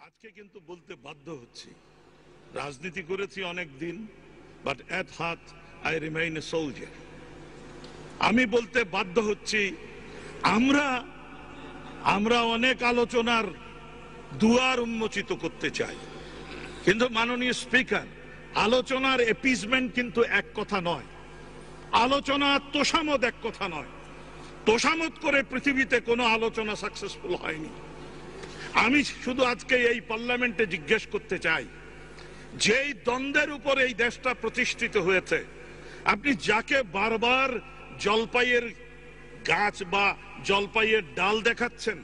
আজকে কিন্তু বলতে বাধ্য হচ্ছি, রাজনীতি করেছি অনেক দিন, but at heart I remain a soldier. আমি বলতে বাধ্য হচ্ছি, আমরা অনেক আলোচনার দুয়ার উন্মোচিত করতে চাই, কিন্তু মাননীয় স্পিকার, আলোচনার এপিসমেন্ট কিন্তু এক কথা নয়, আলোচনা তোষামত এক কথা নয়। তোষামত করে পৃথিবীতে কোনো আলোচনা সাকসেসফুল হয়নি। আমি শুধু আজকে এই পার্লামেন্টে জিজ্ঞেস করতে চাই, যেই দ্বন্দ্বের উপর এই দেশটা প্রতিষ্ঠিত হয়েছে, আপনি যাকে বারবার জলপাইয়ের গাছ বা জলপাইয়ের ডাল দেখাচ্ছেন,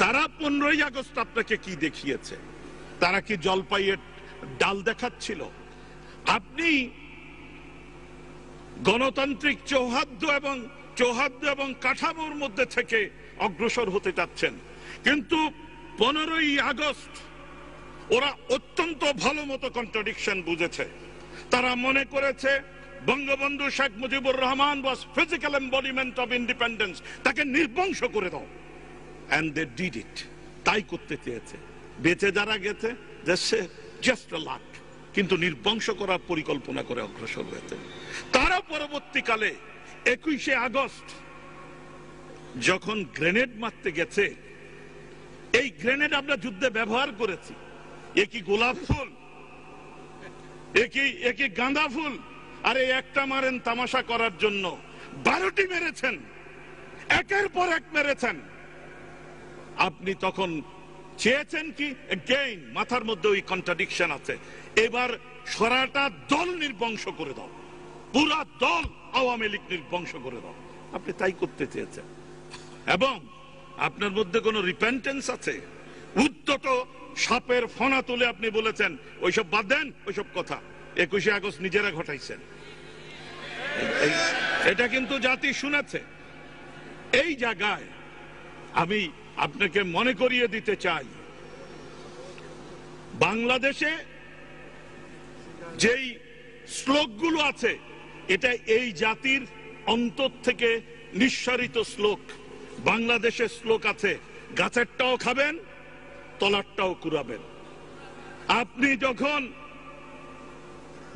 তারা 15ই আগস্ট আপনাকে কি দেখিয়েছে? তারা কি জলপাইয়ের ডাল দেখাচ্ছিল? আপনি গণতান্ত্রিক চৌহার্দ্য এবং কাঠামোর মধ্যে থেকে অগ্রসর হতে চাচ্ছেন, কিন্তু 15ই আগস্ট ওরা অত্যন্ত ভালো মতো কন্ট্রাডিকশন বুঝেছে। তারা মনে করেছে বঙ্গবন্ধু শেখ মুজিবুর রহমান ওয়াজ ফিজিক্যাল এম্বডিমেন্ট অফ ইন্ডিপেন্ডেন্স, তাকে নির্বংশ করে দাও, এন্ড দে ডিড ইট। তাই করতে চেয়েছে, বেঁচে যারা গেছে জাস্ট আ লাক, কিন্তু নির্বংশ করার পরিকল্পনা করে অগ্রসর হয়েছে। তারা পরবর্তীকালে 21শে আগস্ট যখন গ্রেনেড মারতে গেছে, এই গ্রেনেড আমরা যুদ্ধে ব্যবহার করেছি। এ কি গোলাপ ফুল, এ কি গাঁদা ফুল? আরে একটা মারেন তামাশা করার জন্য, 12টি মেরেছেন, একের পর এক মেরেছেন। আপনি তখন চেয়েছেন কি? এগেইন মাথার মধ্যে ওই কন্ট্রাডিকশন আছে, এবার সারাটা দল নির্বংশ করে দাও, পুরা দল আওয়ামী লীগ নির্বংশ করে দাও। আপনি তাই করতে চেয়েছেন, এবং আপনার মধ্যে কোন রিপেন্টেন্স আছে? উদ্যত সাপের ফনা তুলে আপনি বলেছেন ওইসব বাদ দেন, ওইসব কথা 21শে আগস্ট নিজেরা ঘটাইছেন। এটা কিন্তু জাতি শুনেছে। এই জায়গায় আমি আপনাকে মনে করিয়ে দিতে চাই, বাংলাদেশে যেই শ্লোকগুলো আছে, এটা এই জাতির অন্তর থেকে নিঃসারিত শ্লোক। বাংলাদেশের শ্লোক আছে, গাছেরটাও খাবেন, তলারটাও কুড়াবেন। আপনি যখন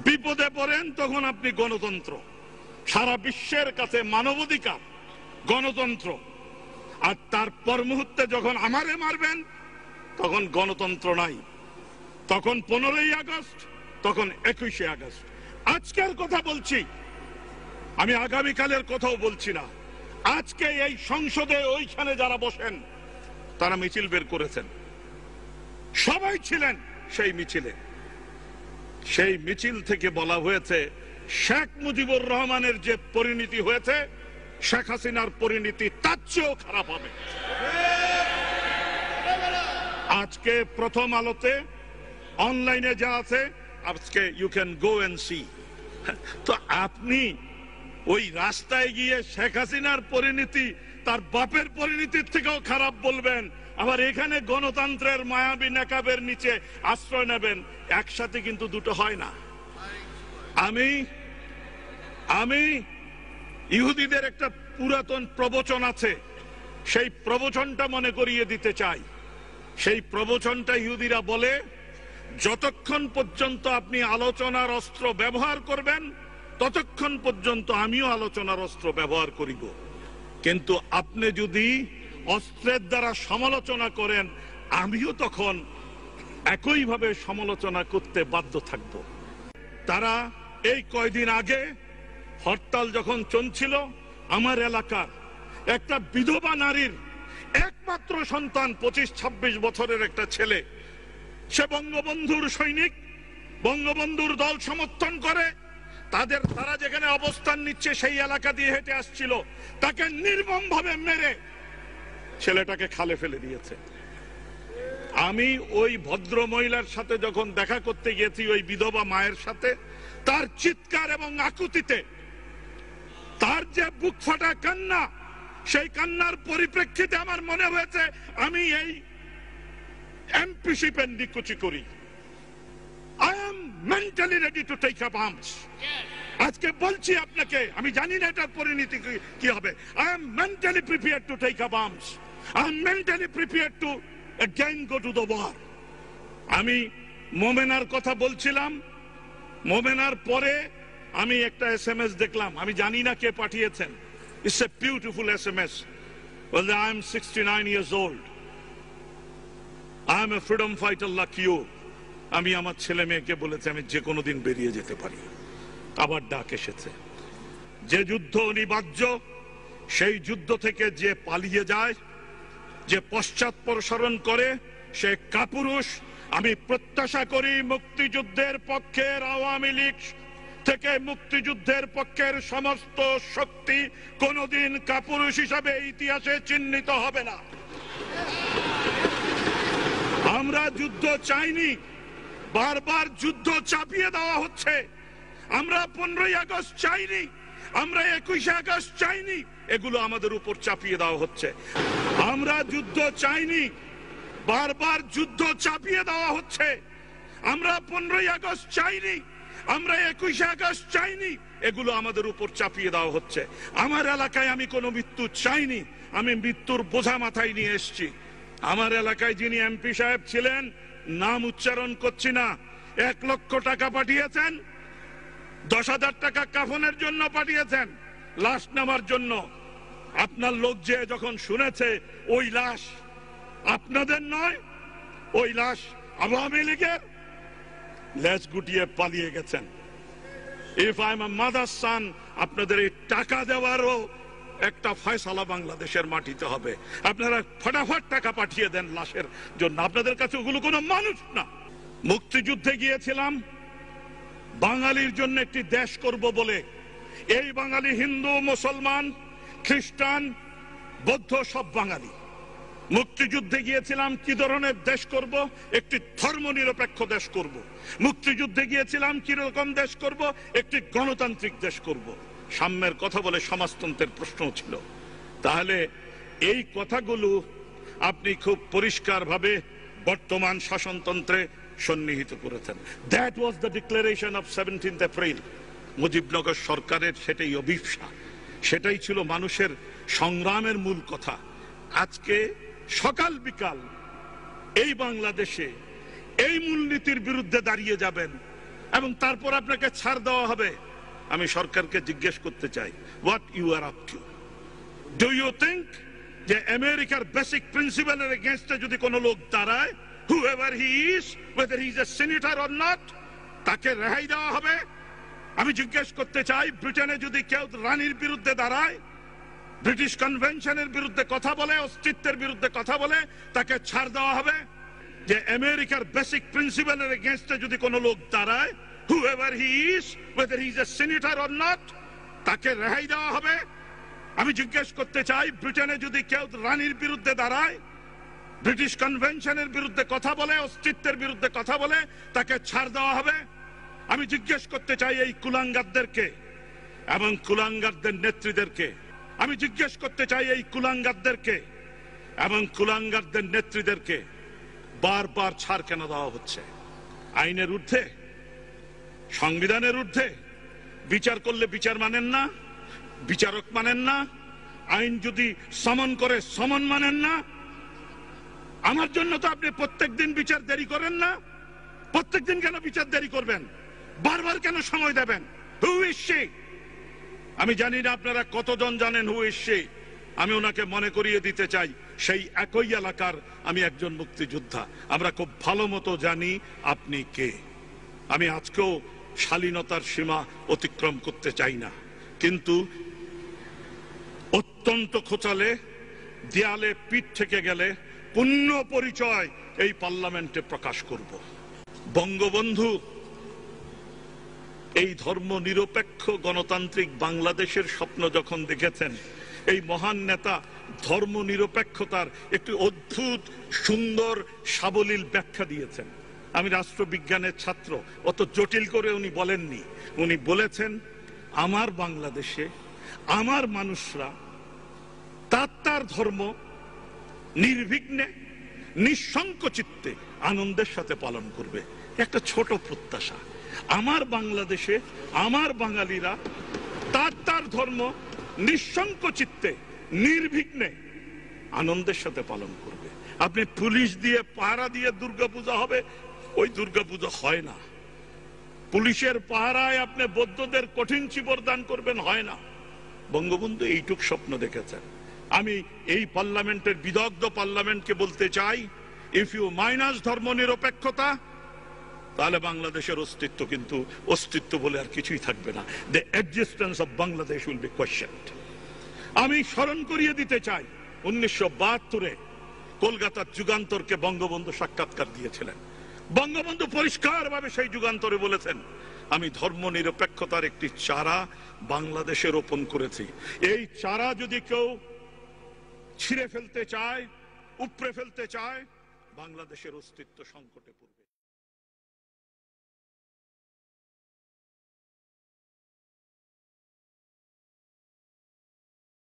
বিপদে পড়েন তখন আপনি গণতন্ত্র, সারা বিশ্বের কাছে মানবাধিকার, গণতন্ত্র, আর তারপর মুহূর্তে যখন আমারে মারবেন তখন গণতন্ত্র নাই, তখন 15ই আগস্ট, তখন 21শে আগস্ট। আজকের কথা বলছি, আমি আগামীকালের কথাও বলছি না। আজকে এই সংসদে ওইখানে যারা বসেন তারা মিছিল বের করেছেন, সবাই ছিলেন সেই মিছিলে। সেই মিছিল থেকে বলা হয়েছে শেখ মুজিবুর রহমানের যে পরিণতি হয়েছে, শেখ হাসিনার পরিণতি তার চেয়েও খারাপ হবে। আজকে প্রথম আলোতে অনলাইনে যা আছে, আজকে you can go and see. তো আপনি ওই রাস্তায় গিয়ে শেখ হাসিনার পরিণতি তার বাপের পরিণতির থেকেও খারাপ বলবেন, আবার এখানে গণতন্ত্রের মায়াবী নেকাবের নিচে আশ্রয় নেবেন। একসাথে কিন্তু দুটো হয় না। আমি ইহুদিদের একটা পুরাতন প্রবচন আছে, সেই প্রবচনটা মনে করিয়ে দিতে চাই। সেই প্রবচনটা ইহুদিরা বলে, যতক্ষণ পর্যন্ত আপনি আলোচনার অস্ত্র ব্যবহার করবেন ততক্ষণ পর্যন্ত আমিও আলোচনার অস্ত্র ব্যবহার করিব, কিন্তু আপনি যদি অস্ত্রের দ্বারা সমালোচনা করেন আমিও তখন একইভাবে সমালোচনা করতে বাধ্য থাকব। তারা এই কয়দিন আগে হরতাল যখন চলছিল, আমার এলাকার একটা বিধবা নারীর একমাত্র সন্তান, 25-26 বছরের একটা ছেলে, সে বঙ্গবন্ধুর সৈনিক, বঙ্গবন্ধুর দল সমর্থন করে, তারা যেখানে অবস্থান নিচ্ছে সেই এলাকা দিয়ে হেঁটে আসছিল, তাকে নির্মমভাবে মেরে ছেলেটাকে খালে ফেলে দিয়েছে। আমি ওই ভদ্র মহিলার সাথে যখন দেখা করতে গেছি, ওই বিধবা মায়ের সাথে, তার চিৎকার এবং আকুতিতে তার যে বুক ফাটা কান্না, সেই কান্নার পরিপ্রেক্ষিতে আমার মনে হয়েছে আমি এই এমপিশিপের নিকুচি করি। I am mentally ready to take up arms. আজকে বলছি আপনাকে, আমি জানি না এটার পরিণতি কি হবে। I am mentally prepared to take up arms. I am mentally prepared to again go to the war. আমি মোমেনার কথা বলছিলাম, মোমেনার পরে আমি একটা এসএমএস দেখলাম, আমি জানি না কে পাঠিয়েছেন। It's a beautiful SMS. Well, I am 69 years old. I am a freedom fighter like you. আমি আমার ছেলে মেয়েকে বলেছি আমি যে কোনো দিন বেরিয়ে যেতে পারি। আবার ডাক এসেছে। যে যুদ্ধ অনিবার্য, সেই যুদ্ধ থেকে যে পালিয়ে যায়, যে পশ্চাৎপসরণ করে, সে কাপুরুষ। আমি প্রত্যাশা করি মুক্তিযুদ্ধের পক্ষের আওয়ামী লীগ থেকে মুক্তিযুদ্ধের পক্ষের সমস্ত শক্তি কোনদিন কাপুরুষ হিসাবে ইতিহাসে চিহ্নিত হবে না। আমরা যুদ্ধ চাইনি, বারবার যুদ্ধ চাপিয়ে দেওয়া হচ্ছে। আমরা 15ই আগস্ট চাইনি, আমরা 21শে আগস্ট চাইনি, এগুলো আমাদের উপর চাপিয়ে দেওয়া হচ্ছে। আমরা যুদ্ধ চাইনি, বারবার যুদ্ধ চাপিয়ে দেওয়া হচ্ছে। আমরা 15ই আগস্ট চাইনি, আমরা 21শে আগস্ট চাইনি, এগুলো আমাদের উপর চাপিয়ে দেওয়া হচ্ছে। আমার এলাকায় আমি কোনো মৃত্যু চাইনি, আমি মৃত্যুর বোঝা মাথায় নিয়ে এসেছি। আমার এলাকায় যিনি এমপি সাহেব ছিলেন, নাম উচ্চারণ করছি না, 1 লক্ষ টাকা পাঠিয়েছেন, 10,000 টাকা কাফনের জন্য পাঠিয়েছেন, লাশ নেওয়ার জন্য। আপনার লোক যে যখন শুনেছে ওই লাশ আপনাদের নয়, ওই লাশ আওয়ামী লীগের, লেজ গুটিয়ে পালিয়ে গেছেন। If I am a mother son, আপনাদের এই টাকা দেওয়ারও একটা ফয়সালা বাংলাদেশের মাটিতে হবে। আপনারা ফটাফট টাকা পাঠিয়ে দেন লাশের জন্য, আপনাদের কাছে ওগুলো কোনো মানুষ না। মুক্তিযুদ্ধে গিয়েছিলাম বাঙালির জন্য একটি দেশ করব বলে। এই বাঙালি হিন্দু, মুসলমান, খ্রিস্টান, বৌদ্ধ সব বাঙালি। মুক্তিযুদ্ধে গিয়েছিলাম কি ধরনের দেশ করব? একটি ধর্মনিরপেক্ষ দেশ করব। মুক্তিযুদ্ধে গিয়েছিলাম কি রকম দেশ করব? একটি গণতান্ত্রিক দেশ করব। সাম্যের কথা বলে সমাজতন্ত্রের প্রশ্ন ছিল। তাহলে এই কথাগুলো আপনি খুব পরিষ্কারভাবে বর্তমান শাসনতন্ত্রে সন্নিহিত করেছেন। That was the declaration of 17th April. Mujibnagar সরকারের সেটাই অভিপ্সা, সেটাই ছিল মানুষের সংগ্রামের মূল কথা। আজকে সকাল বিকাল এই বাংলাদেশে এই মূলনীতির বিরুদ্ধে দাঁড়িয়ে যাবেন এবং তারপর আপনাকে ছাড় দেওয়া হবে। আমি সরকারকে জিজ্ঞেস করতে চাই, what you are up to? Do you think যে আমেরিকার বেসিক প্রিন্সিপালের এগেইনস্টে যদি কোনো লোক দাঁড়ায়, whoever he is, whether he is a senator or not, তাকে রেহাই দেওয়া হবে? আমি জিজ্ঞেস করতে চাই, ব্রিটেনে যদি কেউ রানীর বিরুদ্ধে দাঁড়ায়, ব্রিটিশ কনভেনশনের বিরুদ্ধে কথা বলে, অস্তিত্বের বিরুদ্ধে কথা বলে, তাকে ছাড় দেওয়া হবে? যে আমেরিকার বেসিক প্রিন্সিপালের এগেইনস্টে যদি কোনো লোক দাঁড়ায়, whoever he is, whether he is a senator or not, তাকে রেহাই দেওয়া হবে? আমি জিজ্ঞেস করতে চাই, ব্রিটেনে যদি কেউ রানীর বিরুদ্ধে দাঁড়ায়, ব্রিটিশ কনভেনশনের বিরুদ্ধে কথা বলে, অস্তিত্বের বিরুদ্ধে কথা বলে, তাকে ছাড় দেওয়া হবে? আমি জিজ্ঞেস করতে চাই এই কুলাঙ্গারদেরকে এবং কুলাঙ্গারদের নেত্রীদেরকে, আমি জিজ্ঞেস করতে চাই এই কুলাঙ্গারদেরকে এবং কুলাঙ্গারদের নেত্রীদেরকে বারবার ছাড় কেন দেওয়া হচ্ছে? আইনের ঊর্ধ্বে, সংবিধানের ঊর্ধ্বে। বিচার করলে বিচার মানেন না, বিচারক মানেন না। আইন যদি সমন করে সমন মানেন না। আমার জন্য তো আপনি প্রত্যেকদিন বিচার দেরি করেন না। প্রত্যেকদিন কেন বিচার দেরি করবেন? বারবার কেন সময় দেবেন? Who is she? আমি জানি না আপনারা কতজন জানেন হু ইজ শি। আমি ওনাকে মনে করিয়ে দিতে চাই, সেই একই এলাকার আমি একজন মুক্তিযোদ্ধা। আমরা খুব ভালো মতো জানি আপনি কে। আমি আজকেও শালীনতার সীমা অতিক্রম করতে চাই না, কিন্তু অত্যন্ত খোঁচালে, দেয়ালে পিঠ থেকে গেলে পূর্ণ পরিচয় এই পার্লামেন্টে প্রকাশ করব। বঙ্গবন্ধু এই ধর্ম নিরপেক্ষ গণতান্ত্রিক বাংলাদেশের স্বপ্ন যখন দেখেছেন, এই মহান নেতা ধর্ম নিরপেক্ষতার একটি অদ্ভুত সুন্দর সাবলীল ব্যাখ্যা দিয়েছেন। আমি রাষ্ট্রবিজ্ঞানের ছাত্র, অত জটিল করে উনি বলেননি। উনি বলেছেন, আমার বাংলাদেশে আমার মানুষরা তার ধর্ম নির্বিঘ্নে নিঃসংকোচিত্তে আনন্দের সাথে পালন করবে। একটা ছোট প্রত্যাশা, আমার বাংলাদেশে আমার বাঙালিরা তার ধর্ম নিঃসংকোচিত্তে নির্বিঘ্নে আনন্দের সাথে পালন করবে। আপনি পুলিশ দিয়ে পাহারা দিয়ে দুর্গাপূজা হবে, ওই দুর্গাপূজা হয় না। পুলিশের পাহারায় আপনি বৌদ্ধদের কঠিন চিবর দান করবেন, হয় না। বঙ্গবন্ধু এইটুক স্বপ্ন দেখেছেন। আমি এই পার্লামেন্টের বিদগ্ধ পার্লামেন্টকে বলতে চাই, ইফ ইউ মাইনাস ধর্ম নিরপেক্ষতা, তাহলে বাংলাদেশের অস্তিত্ব কিন্তু অস্তিত্ব বলে আর কিছুই থাকবে না। The existence of Bangladesh will be questioned. আমি স্মরণ করিয়ে দিতে চাই 1972-এ কলকাতার যুগান্তরকে বঙ্গবন্ধু সাক্ষাৎকার দিয়েছিলেন। বঙ্গবন্ধু পরিষ্কারভাবে সেই যুগান্তরে বলেছেন, আমি ধর্ম নিরপেক্ষতার একটি চারা বাংলাদেশে রোপণ করেছি। এই চারা যদি কেউ ছিঁড়ে ফেলতে চায়, উপড়ে ফেলতে চায়, বাংলাদেশের অস্তিত্ব সংকটে পড়বে।